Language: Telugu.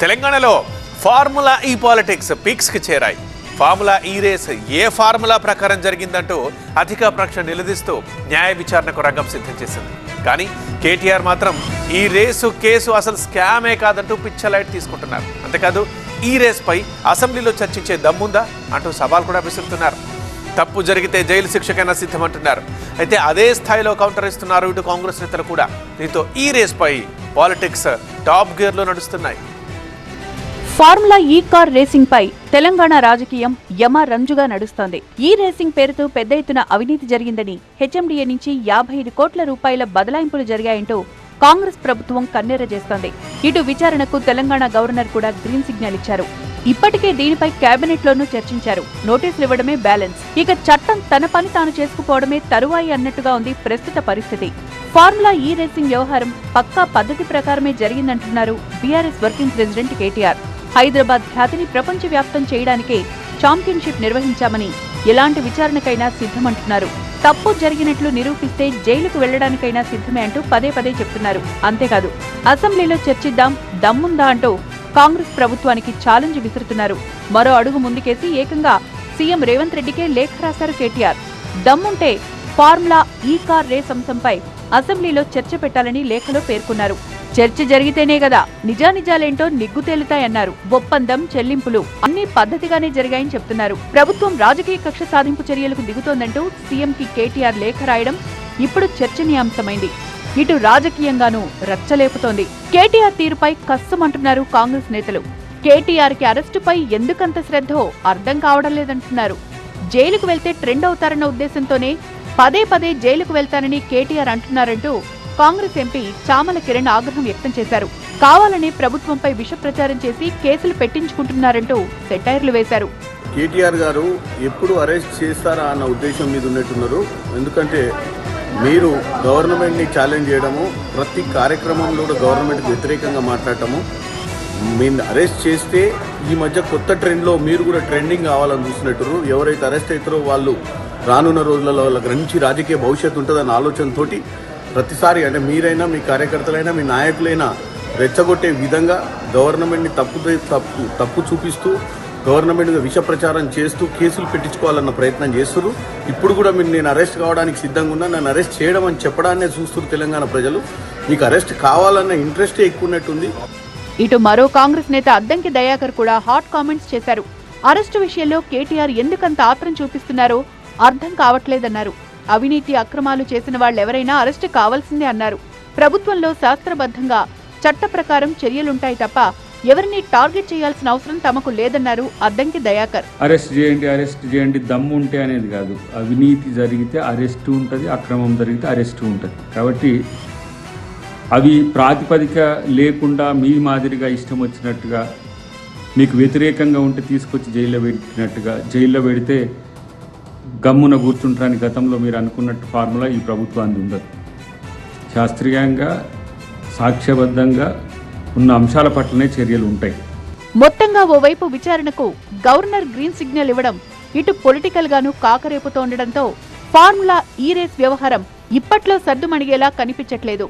తెలంగాణలో ఫార్ములా ఈ పాలిటిక్స్ పీక్స్కి చేరాయి. ఫార్ములా ఈ రేస్ ఏ ఫార్ములా ప్రకారం జరిగిందంటూ అధికారపక్ష నిలదీస్తూ న్యాయ విచారణకు రంగం సిద్ధం చేసింది. కానీ కేటీఆర్ మాత్రం ఈ రేసు కేసు అసలు స్కామే కాదంటూ పిచ్చలైట్ తీసుకుంటున్నారు. అంతేకాదు ఈ రేస్పై అసెంబ్లీలో చర్చించే దమ్ముందా అంటూ సవాల్ కూడా విసురుతున్నారు. తప్పు జరిగితే జైలు శిక్షకైనా సిద్ధమంటున్నారు. అయితే అదే స్థాయిలో కౌంటర్ ఇస్తున్నారు ఇటు కాంగ్రెస్ నేతలు కూడా. దీంతో ఈ రేస్పై పాలిటిక్స్ టాప్ గేర్లో నడుస్తున్నాయి. ఫార్ములా ఈ కార్ రేసింగ్ పై తెలంగాణ రాజకీయం యమ రంజుగా నడుస్తోంది. ఈ రేసింగ్ పేరుతో పెద్ద ఎత్తున అవినీతి జరిగిందని, హెచ్ఎండిఏ నుంచి 55 కోట్ల రూపాయల బదలాయింపులు జరిగాయంటూ కాంగ్రెస్ ప్రభుత్వం కన్నెర్ర చేస్తోంది. ఇటు విచారణకు తెలంగాణ గవర్నర్ కూడా గ్రీన్ సిగ్నల్ ఇచ్చారు. ఇప్పటికే దీనిపై కేబినెట్ లోనూ చర్చించారు. నోటీసులు ఇవ్వడమే బ్యాలెన్స్, ఇక చట్టం తన పని తాను చేసుకుపోవడమే తరువాయి అన్నట్టుగా ఉంది ప్రస్తుత పరిస్థితి. ఫార్ములా ఈ రేసింగ్ వ్యవహారం పక్కా పద్ధతి ప్రకారమే జరిగిందంటున్నారు బీఆర్ఎస్ వర్కింగ్ ప్రెసిడెంట్ కేటీఆర్. హైదరాబాద్ ఖ్యాతిని ప్రపంచవ్యాప్తం చేయడానికే ఛాంపియన్షిప్ నిర్వహించామని, ఎలాంటి విచారణకైనా సిద్ధమంటున్నారు. తప్పు జరిగినట్లు నిరూపిస్తే జైలుకు వెళ్లడానికైనా సిద్ధమే అంటూ పదే పదే చెప్తున్నారు. అంతేకాదు అసెంబ్లీలో చర్చిద్దాం దమ్ముందా అంటూ కాంగ్రెస్ ప్రభుత్వానికి ఛాలెంజ్ విసురుతున్నారు. మరో అడుగు ముందుకేసి ఏకంగా సీఎం రేవంత్ రెడ్డికే లేఖ రాశారు కేటీఆర్. దమ్ముంటే ఫార్ములా ఈ కార్ రేస్ అంశంపై అసెంబ్లీలో చర్చ పెట్టాలని లేఖలో పేర్కొన్నారు. చర్చ జరిగితేనే కదా నిజానిజాలేంటో నిగ్గు తేలుతాయన్నారు. ఒప్పందం, చెల్లింపులు అన్ని పద్ధతిగానే జరిగాయని చెప్తున్నారు. ప్రభుత్వం రాజకీయ కక్ష సాధింపు చర్యలకు దిగుతోందంటూ సీఎంకి కేటీఆర్ లేఖ రాయడం ఇప్పుడు చర్చనీయాంశమైంది. ఇటు రాజకీయంగానూ రచ్చలేపుతోంది. కేటీఆర్ తీరుపై కస్సుమంటున్నారు కాంగ్రెస్ నేతలు. కేటీఆర్ కి అరెస్టుపై ఎందుకంత శ్రద్ధో అర్థం కావడం లేదంటున్నారు. జైలుకు వెళ్తే ట్రెండ్ అవుతారన్న ఉద్దేశంతోనే పదే పదే జైలుకు వెళ్తానని కేటీఆర్ అంటున్నారంటూ కాంగ్రెస్ ఎంపీ చామల కిరణ్ ఆగ్రహం వ్యక్తం చేశారు. కావాలని ప్రభుత్వంపై విష ప్రచారం చేసి కేసులు పెట్టించుకుంటున్నారంటూ సెటైర్లు వేశారు. కేటీఆర్ గారు ఎప్పుడు అరెస్ట్ చేస్తారా అన్న ఉద్దేశం మీద ఉన్నట్టున్నారు. ఎందుకంటే మీరు గవర్నమెంట్ని ఛాలెంజ్ చేయడము, ప్రతి కార్యక్రమంలో కూడా గవర్నమెంట్కి వ్యతిరేకంగా మాట్లాడటము, మీరు అరెస్ట్ చేస్తే ఈ మధ్య కొత్త ట్రెండ్లో మీరు కూడా ట్రెండింగ్ కావాలని చూసినట్టు, ఎవరైతే అరెస్ట్ అవుతారో వాళ్ళు రానున్న రోజులలో వాళ్ళకి మంచి రాజకీయ భవిష్యత్తు ఉంటుందన్న ఆలోచనతోటి ప్రతిసారి అంటే మీరైనా మీ కార్యకర్తలైనా మీ నాయకులైనా రెచ్చగొట్టే విధంగా గవర్నమెంట్ని తప్పు చూపిస్తూ గవర్నమెంట్ విష ప్రచారం చేస్తూ కేసులు పెట్టించుకోవాలన్న ప్రయత్నం చేస్తున్నారు. ఇప్పుడు కూడా మీరు నేను అరెస్ట్ కావడానికి సిద్ధంగా ఉన్నా, నన్ను అరెస్ట్ చేయడం అని చెప్పడాన్నే చూస్తున్నారు తెలంగాణ ప్రజలు. మీకు అరెస్ట్ కావాలన్న ఇంట్రెస్టే ఎక్కువ ఉన్నట్టుంది. ఇటు మరో కాంగ్రెస్ నేత అద్దంకి దయాకర్ కూడా హాట్ కామెంట్స్ చేశారు. అరెస్టు విషయంలో కేటీఆర్ ఎందుకంత ఆత్రం చూపిస్తున్నారో అర్థం కావట్లేదన్నారు. అవినీతి అక్రమాలు చేసిన వాళ్ళెవరైనా అరెస్టు కావాల్సిందే అన్నారు. ప్రభుత్వంలో శాస్త్రబద్ధంగా చట్ట ప్రకారం చర్యలుంటాయి తప్ప ఎవరిని టార్గెట్ చేయాల్సిన అవసరం తమకు లేదన్నారు అద్దంకి దయాకర్. అరెస్ట్ చేయండి దమ్ము ఉంటే అనేది కాదు. అవినీతి జరిగితే అరెస్టు ఉంటుంది, అక్రమం జరిగితే అరెస్టు ఉంటుంది. కాబట్టి అవి ప్రాతిపదిక లేకుండా మీ మాదిరిగా ఇష్టం వచ్చినట్టుగా మీకు వ్యతిరేకంగా ఉంటే తీసుకొచ్చి జైల్లో పెట్టినట్టుగా, జైల్లో పెడితే గమ్మున కూర్చుంటారని గతంలో మీరు అనుకున్నట్టు ఫార్ములా ఈ ప్రభుత్వానికి ఉండదు. శాస్త్రీయంగా సాక్ష్యబద్ధంగా ఉన్న అంశాల పట్లనే చర్యలు ఉంటాయి. మొత్తంగా ఓవైపు విచారణకు గవర్నర్ గ్రీన్ సిగ్నల్ ఇవ్వడం, ఇటు పొలిటికల్ గాను కాకరేపుతోండడంతో ఫార్ములా ఈ రేస్ వ్యవహారం ఇప్పట్లో సద్దుమణిగేలా కనిపించట్లేదు.